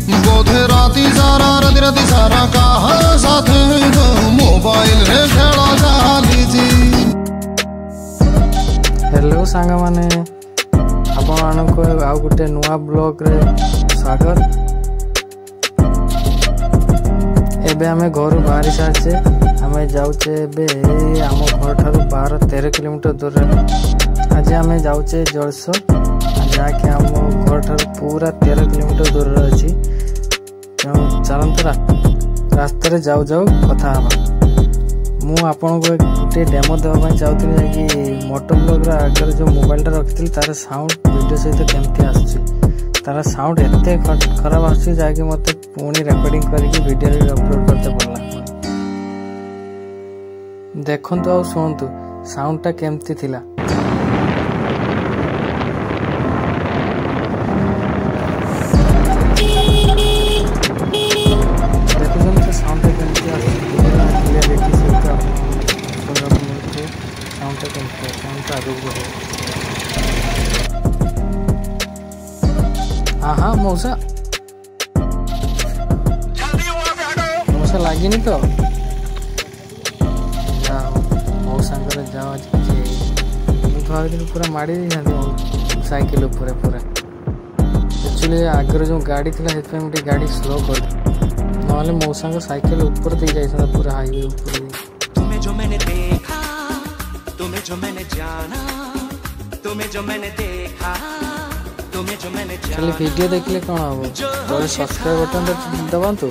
बोधे राती सारा कहा साथ मोबाइल रे खेला चालीची। हेलो सांग माने आपण मानक आउ गोटे नुआ ब्लॉग रे स्वागत। एबे हमें घर बाहरी सारछे हमें जाउचे एबे आम घर ठारू 12-13 किलोमीटर दूर। आज हमें जाउचे जलसो जाके आम घर ठारू पूरा 13 किलोमीटर दूर अच्छी। चलत रास्ता रे जाऊ जाऊ कथा हवा। मु आपन को गोटे डेमो देवा चाहूली कि मोटो ब्लॉग आगे जो मोबाइल रखी तार साउंड वीडियो सहित केमती आसुची। तार साउंड एते खराब आसुची जाकि मते पुणी रेकॉर्डिंग करके वीडियो रे अपलोड करते पड़ला। देखंतु आ सुनतु साउंडटा केमती थिला। हाँ मौसा लगिनी तो मौसा जाओ भाई पूरा माड़ी साइकिल पूरा एक्चुअली आगे जो गाड़ी थी गोटे गाड़ी स्लो कर ना मौसा साइकिल ऊपर दे जाता पूरा हाईवे ऊपर। तुम्हें जो मैंने देखा, तुम्हें जो मैंने जाना, तुम्हें जो मैंने देखा, तुम्हें जो मैंने जाना। खाली वीडियो देखले कौन हम तो सब्सक्राइब बटन दबातु।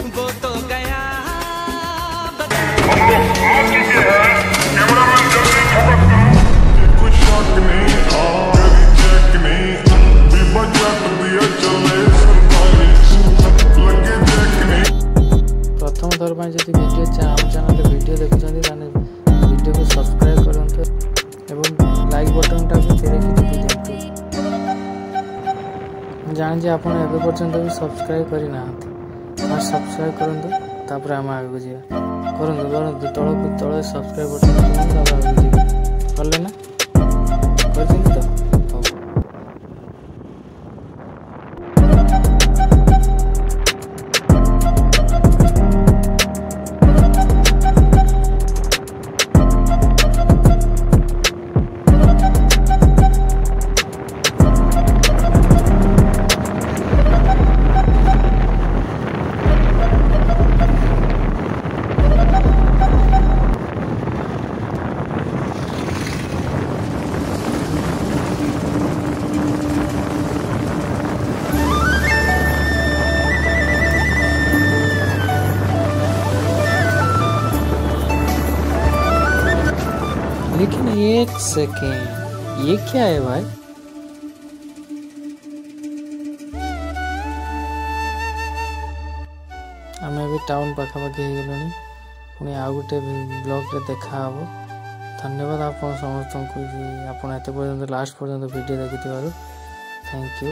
प्रथम थर पर जब वीडियो चैनल वीडियो देखुं वीडियो को सब्सक्राइब करूँ एवं लाइक बटन टाक धीरे टिपी दिखाँ। जान आप पर्यंत भी सब्सक्राइब करना फर्स्ट सब्सक्राइब करूँ तापर आम आगे जावा करूँ तल सब्सक्राइब बटन कले ना कर तो लेकिन एक सेकेंड ये क्या है भाई? आम अभी टाउन पाखापाखि हो गलुनी पुणी आउ गोटे ब्लॉग रे देखा हबो। धन्यवाद आप समस्त को आप लास्ट पर्यंत वीडियो देखि। Thank you.